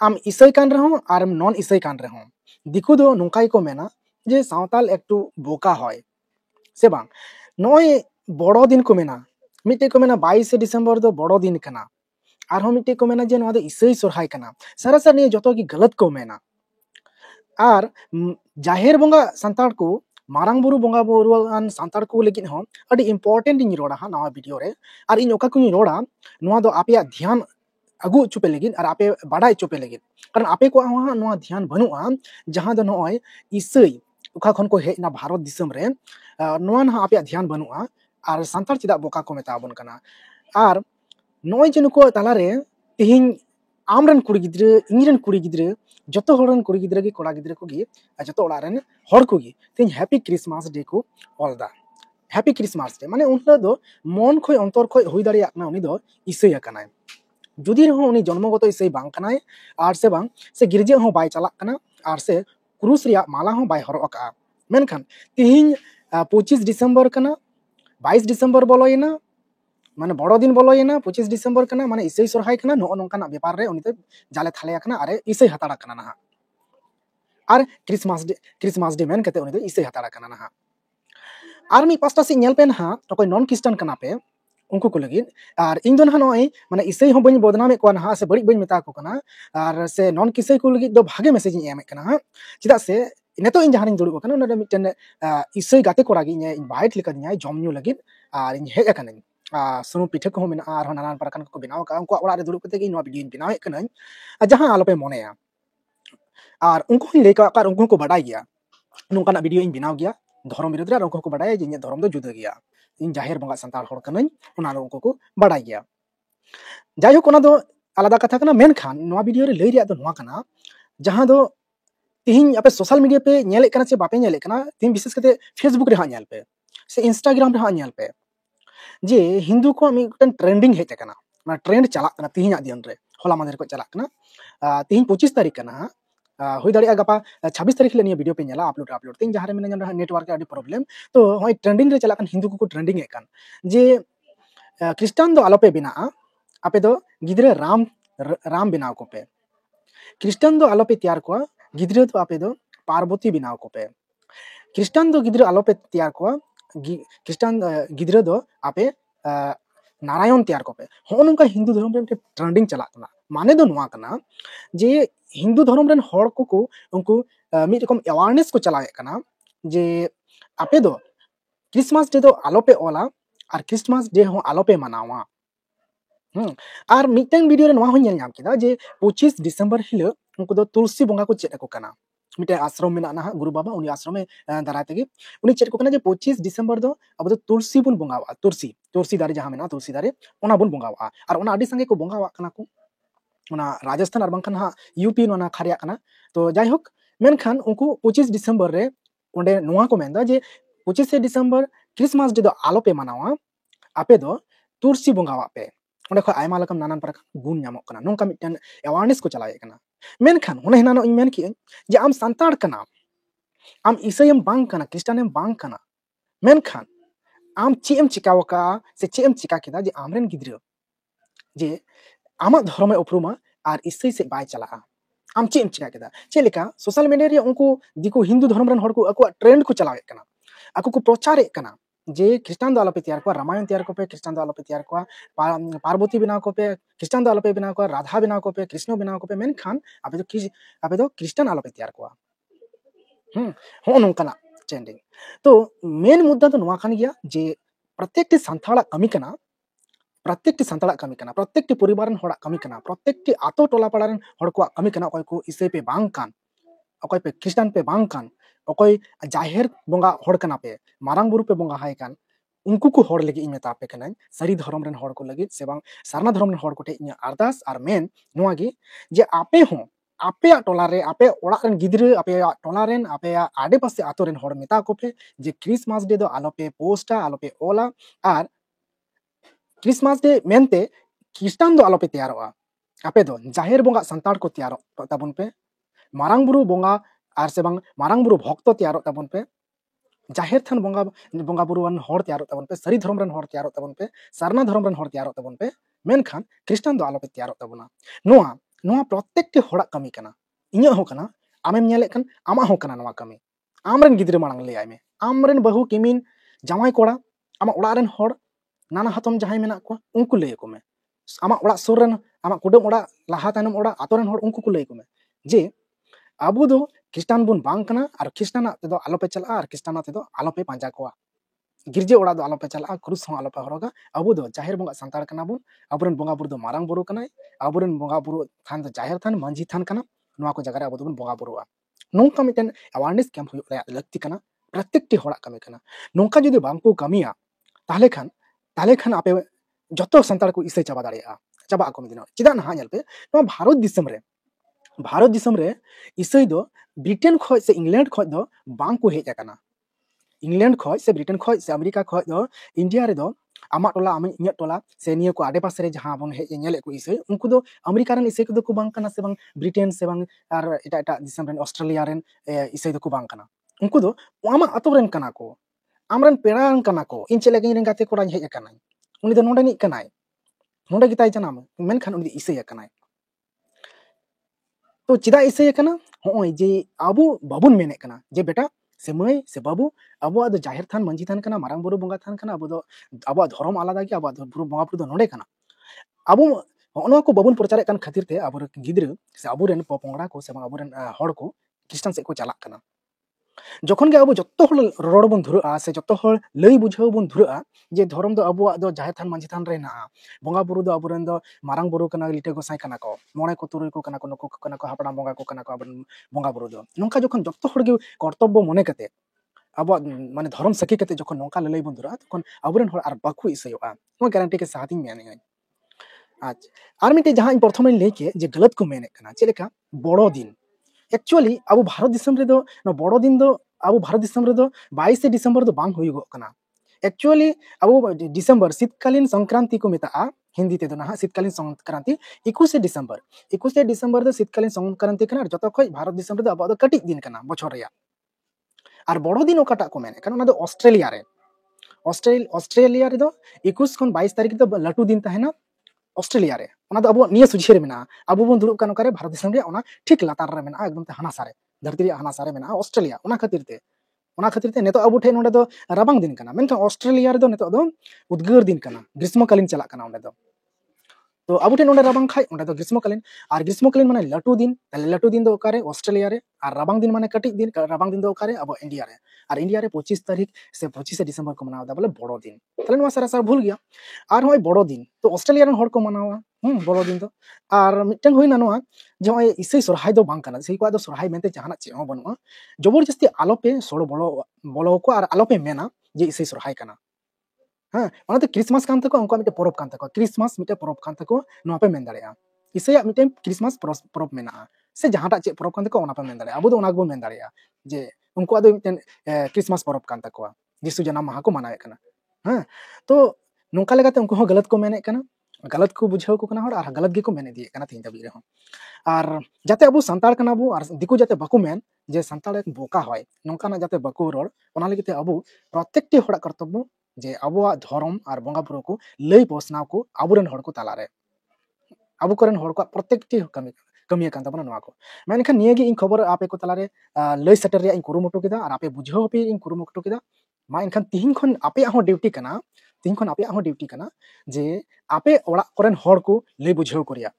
आम ईसाई कान रहो और नॉन ईसाई कान रहो दिकू दो नोंका को मेना जे सावताल एकटू बोका होय से बांग नोय बड़ो दिन को मेना मिटे को मेना 22 डिसेम्बर दो बड़ो दिन कना आर मिटे को मेना जे नोआ दो ईसाई सोरहाय कना सरासर ने जतो की गलत को मेना और जाहेर बोंगा संताड़ को मारांग बुरु बोंगा बुरुआन संताड़ को लेकिन हो अडी इम्पोर्टेंट इन रोड़ा हा नवा वीडियो रे और इन ओका को रोड़ा नोआ दो आपे ध्यान अगु चुपे लगिन और आपे बाडाय चुपे लगिन कारण आपे को हा नोआ ध्यान बनुआ जहां दो नोय ईसाई उखा खन को हेना भारत दिसम रे नोआ ना आपे ध्यान बनुआ और संताड़ चिदा बोका को मेताबन कना और नोय जनुको तालारे तिहिन आमरन कुड़ी गिद्रे इंजरन कुड़ी गिद्रे जतो होरन कुड़ी गिद्रे की कोड़ा गिद्रे को गी जतो ओड़ारन हर को गी तिन हैप्पी क्रिसमस डे को ऑलदा हैप्पी क्रिसमस डे माने उनका दो मन खोय अंतर खोय हुई दाड़ी ना उनी दो ईसाई कनाय जुदी रहो उनी जन्मगत ईसाई बांग कनाय आर से बांग से गिरजे हो बाय चलाक कना आर से क्रूस रिया माला हो बाय हरो का मेनखान तिहिन 25 डिसेम्बर कना 22 डिसेम्बर बोलोयना माने बड़ो दिन बोलोयना 25 डिसेम्बर कना माने ईसाई सोरहाय कना नो नोंकाना बेपार रे उनीते जाले थाले कना अरे ईसाई हताड़ा कना ना और क्रिसमस डे मेन कते उनी दो ईसाई हताड़ा कना ना और मी पास्टा से नेल पेन हा अकोय नॉन क्रिश्चियन कना पे उनको को लगिन और इन दोन हा नोय माने ईसाई हो बኝ बदनामे को ना से बड़ी बኝ मेता को कना और से नॉन क्रिश्चियन को लगी दो भागे मैसेज इन एमे कना चिदा से नेतो इन जहां दुड़ब कना ना मिटन ईसाई गाते कोड़ा गी इनवाइट लेका दिया जम न्यू लगिन और इन हेज कना सुनु पिठे को मेना और नानान प्रकार को बनाव का उनको ओड़ा रे दुड़ब कते गी नो वीडियो बनावे कना जहां आलोपे मोनेया और उनको लेका कार उनको को बड़ाई गया नोंकाना वीडियो इन बनाव गया धर्म विरोध रे उनको को बड़ाई जे धर्म दो जुदा गया इन जाहिर बंगा संताल हड़ कनाई उना उनको को बड़ाई गया जाय होक दो आलादा कथा कना मेन खान नोआ वीडियो रे लई रिया दो नोआ कना जहां दो तिहिन आपे सोशल मीडिया पे नेले कना से बापे नेले कना तिन विशेष कते फेसबुक रे हा नेल पे से इंस्टाग्राम रे हा नेल पे जे हिंदू को मिटन ट्रेंडिंग हेज कना ना ट्रेंड चला कना तिहिन दिन रे होला मादर को चला कना तिहिन 25 तारीख कना हुई दाड़िया गपा 26 तारीख ले वीडियो पे नेला अपलोड तीन जहां रे मेना नेटवर्क के प्रॉब्लम तो होय ट्रेंडिंग रे चला कन हिंदू को ट्रेंडिंग ए कन जे क्रिश्चियन दो आलोपे बिना आपे दो गिद्रे राम बनाव को पे क्रिश्चियन दो आलोपे तैयार को गिद्रे तो आपे दो पार्वती बनाव को पे क्रिश्चियन दो गिद्रे आलोपे तैयार को क्रिश्चियन गिद्रे दो आपे नारायण तैयार को पे हो नोंका हिंदू धर्म रे ट्रेंडिंग चला कना माने दो नोआ कना जे हिंदू धर्म रेन हड़ को उनको मिड रकम अवेयरनेस को चलावे कना जे आपे दो क्रिसमस डे दो आलोपे ओला और क्रिसमस डे हो आलोपे मनावा और मिटन वीडियो रे नोआ हो नेल नाम किदा जे 25 डिसेम्बर हिलो उनको दो तुलसी बोंगा को चेक को कना मिटे आश्रम में ना गुरु बाबा उनी आश्रम में दाराय तेगे उनी चेक को कना जे 25 डिसेम्बर दो अब दो तुलसी बुन बोंगावा तुलसी दारे जहां मेना तुलसी दारे ओना बुन बोंगावा और ओना आडी संगे को बोंगावा कना को ओना राजस्थान और बंखान हा यूपी नोना खारिया कना तो जाय होक मेनखान उनको 25 डिसेम्बर रे ओंडे नोआ को मेंदा जे 25 डिसेम्बर क्रिसमस डे दो आलोपे मनावा आपे दो तुलसी बोंगावा पे ओंडे खो आयमा लकम नानान प्रकार गुण नामक कना नोंका मिटन अवेयरनेस को चलावे कना मेनखान होने हिना नो इन मेन की जे आम संताड़ कना आम ईसाईम बांग कना क्रिश्चियनम बांग कना मेनखान आम चेम चिकावका से चेम चिका किदा जे आमरेन गिद्रे जे आमा धर्म उपरुमा और ईसाई से बाय चला आम चेम चिका किदा चेलेका सोशल मीडिया रे उनको दिको हिंदू धर्म रन हड़ को अको ट्रेंड को चलावे कना अको को प्रचार कना जे क्रिश्चियन दो आलोपे तैयार को रामायण तैयार को पे क्रिश्चियन दो आलोपे तैयार को पार्वती बनाव को पे क्रिश्चियन दो आलोपे बनाव को राधा बनाव को पे कृष्ण बनाव को पे मेन खान आपे दो क्रिश्चियन आलोपे तैयार को हो नोंकाना ट्रेंडिंग तो मेन मुद्दा तो नोआ खान गया जे प्रत्येक संथाड़ा कमी कना प्रत्येक संताड़ा कमी कना प्रत्येक परिवार हड़ा कमी कना प्रत्येक आतो टोला पाड़ा हड़ को कमी कना अकय को ईसाई पे बांग कान अकय पे क्रिश्चियन पे बांग कान अकय जाहेर बोंगा हड़ कना पे मारांग बुरु पे बोंगा हाय कान उनको को हड़ लगी मेता पे कना सारी धर्म रेन हड़ को लगी से बांग सारना धर्म रेन हड़ को ठे इया अरदास और मेन नोआ गी जे आपे हो आपे टोला रे आपे ओड़ा रेन गिद्रे आपे टोला रेन आपे आडे पासे आतो रेन हड़ मेता को पे जे क्रिसमस डे दो आलोपे पोस्टा आलोपे ओला और क्रिसमस डे मेनते क्रिश्चियन दो आलोपे तैयारोआ आपे दो जाहिर बोंगा संताड़ को तैयारो ताबुन पे मारांग बुरु बोंगा आर से बांग मारांग बुरु भक्त तैयारो ताबुन पे जाहिर थान बोंगा बुरुआन हड़ तैयारो ताबुन पे सरी धर्म रन हड़ तैयारो ताबुन पे सारना धर्म रन हड़ तैयारो ताबुन पे मेनखान क्रिश्चियन दो आलोपे तैयारो ताबुना नोआ नोआ प्रत्येकटी होड़ा कमी कना इᱧᱟ हो कना आमेम नेले कन आमा हो कना नोआ कमी आमरेन गिद्रे मांग ले आइमे आमरेन बहु किमिन जामाई कोड़ा आमा ओड़ा रेन होड़ नाना हातम जहां मेना को उनको लय को मे आमा ओड़ा सुर रेन आमा कुडम ओड़ा लाहा तायनम ओड़ा आतो रेन होड़ उनको को लय को मे जे आबो दो ख्रिस्टान बुन बांग कना और ख्रिस्टाना तेदो आलोपे चला और ख्रिस्टाना तेदो आलोपे पांजा कोआ गिरजे ओड़ा दो आलोपे चला क्रूस हो आलोपे हरोगा आबो दो जाहिर बंगा संतार कना बुन आबोरेन बंगा बुरु दो मारांग बुरु कनाय आबोरेन बंगा बुरु थान दो जाहिर थान मंजी थान कना नोआ को जगह रे आबो दोबन बंगा बुरुआ नोंका मिटेन अवेयरनेस कैंप हुई रे लगती कना प्रत्येकटी होड़ा कमी कना नोंका जदि बांको कमिया ताले खान आपे जतो संतार को इसे चाबा दाड़ेया चाबा को मिदिनो चिदा ना नेल पे नो भारत दिसम रे इसे दो ब्रिटेन खो से इंग्लैंड खो दो बांग को हेज आकना इंग्लैंड खो से ब्रिटेन खो से अमेरिका खो दो इंडिया रे दो आमा टोला आमे इnya टोला से निया को आडे पास रे जहां बन हेज नेले को इसे उनको दो अमेरिका रन इसे को दो को बांग कना से बांग ब्रिटेन से बांग are Etah Etah दिसम rain Australia rain इसे दो को बांग कना उनको दो आमा अतो रेन कना को आमरन पेड़ा कना को इन चले गिन गाते कोड़ा हेज आकना उनी दो नोंडे नि कनाय नोंडे गिताय जनाम मेनखान उनी इसे आकनाय तो चिदा इसे कना होय जे आबो बाबुन मेने कना जे बेटा से मय से बाबू आबो दो जाहिर थान मंजी थान कना मारांग बुरु बंगा थान कना आबो धर्म आलादा के आबो बुरु बंगा बुरु दो नोंडे कना आबो होनो को बाबुन प्रचार कन खातिर ते आबो गिद्र से आबो रेन पोपोंगड़ा को से आबो रेन हड़ को क्रिश्चियन से को चला कना जखन के आबो जत्तो हल रोड बन धुरआ से जत्तो हल लई बुझाव बन धुरआ जे धर्म दो आबो दो जाहिर थान मंजी थान रे ना बंगा बुरु दो आबो रेन दो मारांग बुरु कना लिटे गोसाई कना को मोणे को तुरुई को कना को नको कना को हापड़ा बंगा को कना को आबो बंगा बुरु दो नोंका जखन जत्तो हल गे कर्तव्य मने कते आबो माने धर्म सकी कते जखन नोंका लई बन धुरआ तखन आबो रेन हर आर बाकु इसयोआ नो गारंटी के साथ ही मेने आज आर मिटे जहां प्रथम लेके जे गलत को मेने कना चलेका बड़ो दिन एक्चुअली अब भारत दिसम रे दो न बड़ो दिन दो अब भारत दिसम रे दो 22 दिसंबर दो बांग हुई गो कना एक्चुअली अब दिसंबर शीतकालीन संक्रांति को मेता हिंदी ते दो ना शीतकालीन संक्रांति 21 दिसंबर दो शीतकालीन संक्रांति कना जतो खय भारत दिसम रे दो अब कटी दिन कना बछर रेया और बड़ो दिन ओकाटा को मेने कना दो ऑस्ट्रेलिया रे दो 21 खन 22 तारीख दो लटू दिन तहना ऑस्ट्रेलिया रे ओना दो अब निया सुझे रे मेना अब बन दुरुब कानो करे भारत दिसम रे ओना ठीक लातार रे मेना एकदम ते हाना सारे धरती रे हाना सारे मेना ऑस्ट्रेलिया ओना खातिर ते नेतो अब ठे नोडे दो राबांग दिन कना मेनका ऑस्ट्रेलिया रे दो नेतो दो उद्गार दिन कना ग्रीष्मकालीन चला कना ओंडे दो तो अब ठे नोडे राबांग खाय ओंडे दो ग्रीष्मकालीन माने लटू दिन दो ओकारे ऑस्ट्रेलिया रे और राबांग दिन माने कटिक दिन राबांग दिन दो ओकारे अब इंडिया रे 25 तारीख से 25 दिसंबर को मनावा बोले बड़ो दिन तले नोआ सारा भूल गया और होय बड़ो दिन तो ऑस्ट्रेलिया रन हड़ को मनावा बड़ो दिन तो और मिटन होइना नोआ जो इसे सरहाय दो बांग कना से को दो सरहाय मेनते जहाना चे हो बनुआ जबरदस्ती आलोपे सोड़ बोलो को और आलोपे मेना जे इसे सरहाय कना हाँ ओनाते क्रिसमस कान तको उनको मिटे परब कान तको क्रिसमस मिटे परब कान तको नोआ पे मेन दाड़ेया इसे मिटे क्रिसमस परब मेना से जहाटा चे परब कान तको ओना पे मेन दाड़ेया अब दो ओना गो मेन दाड़ेया जे उनको आदो मिटे क्रिसमस परब कान तको यीशु जन्म माह को मनावे कना हाँ तो नोंका लेगाते उनको हो गलत को मेने कना गलत को बुझाव को कना और गलत गे को मेने दिए कना तीन दबी रे हो और जाते अब संताल कना बो और दिकु जाते बाकु मेन जे संताल एक बोका होय नोंका ना जाते बाकु रोड ओना लगिते अब प्रत्येकटी होड़ा कर्तव्य जे अबुआ धर्म और बंगा बुरु को लई पोसनाव को आबुरेन हड़ को तालारे आबु कोरेन हड़ को प्रत्येकटी कमी कान तबना नोआ को मेनखान नियगे इन खबर आपे को तालारे लई सेटर रे इन कुरुमुटु केदा और आपे बुझाव पे इन कुरुमुटु केदा मा इनखान तिहिन खन आपे हो ड्यूटी कना जे आपे ओड़ा कोरेन हड़ को लई बुझाव करिया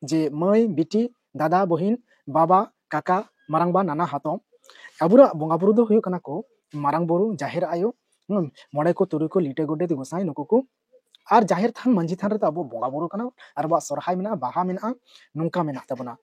जे मई बिटी दादा बहिन बाबा काका मारांगबा नाना हातम आबुरा बंगा बुरु दो हुयो कना को मारांग बुरु जाहिर आयो मोड़े को तुरुई को लिटे गोडे गोसाई नुकु को और जाहिर थान मंजी थान रे तो अब बंगा बुरु कना और बा सरहाय मेना बाहा मेना नोंका मेना तबना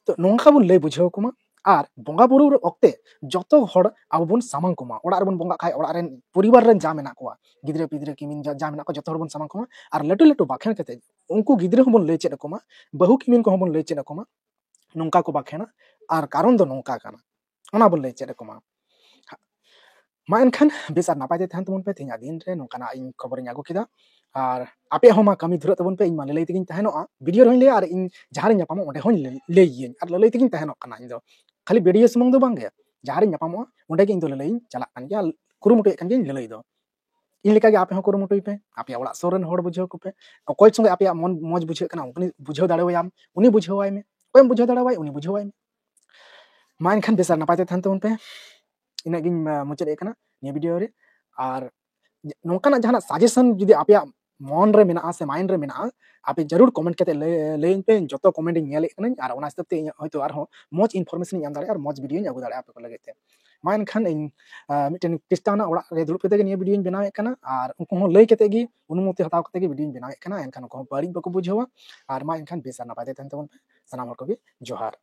तो नोंका बुन लई बुझाव कुमा और बंगा बुरु ओक्ते जतो हड़ अब बुन सामांग कुमा ओड़ा रे बुन बंगा खाय ओड़ा रेन परिवार रेन जा मेना को गिद्रे पिद्रे किमिन जा मेना को जतो हड़ बुन सामांग कुमा और लटू बाखेन कते उनको गिद्रे हो बुन लई चेद कुमा बहु किमिन को बुन लई चेद कुमा नोंका को बाखेना और कारण दो नोंका काना ओना बुन लई चेद कुमा मा एनखान बेस नापाय तहन तबन पे तेना दिन रे नोंकाना इन खबर आगु केदा और आपे होमा कमी धुर तबन पे इन मा लई तेगिन तहनोआ वीडियो रहिन ले और इन जहारे न्यापामो ओंडे होन लई और लई तेगिन तहनो कना इन दो खाली वीडियो सुमंग दो बांगे जहारे न्यापामो ओंडे के इन दो लई चला कान गया कुरुमुटु कान गे लई दो इन लेका गे आपे हो कुरुमुटुय पे आपे ओड़ा सोर रेन होड़ बुझाव को पे अकोय संगे आपे मन मौज बुझाव कना उनी बुझाव दाड़ेवायाम उनी बुझावाय मे ओयम बुझाव दाड़ेवाय उनी बुझावाय मे मा एनखान बेसार नापायते थान तबन पे ina गिन मुचाद एकना नि वीडियो रे और नोंकाना जहाना सजेशन जुदी आपे मन रे मेना से माइंड रे मेना आपे जरूर कमेंट कते लेइन पे जतो कमेंट इन नेले कना और ओना हिसाब ते होयतो आर हो मौज इनफॉरमेशन इन दाड़े और मौज वीडियो इन अगु दाड़े आपे को लगेते मा एनखान इन मिटन क्रिस्टाना ओड़ा रे दुड़ुब कते नि वीडियो इन बनावे कना और उनको हो लई कते गी अनुमति हताव कते गी वीडियो इन बनावे कना एनखान को बाड़ी बको बुझावा और मा एनखान बेसार नापायते थान तबन पे सनाम हर को भी जोहार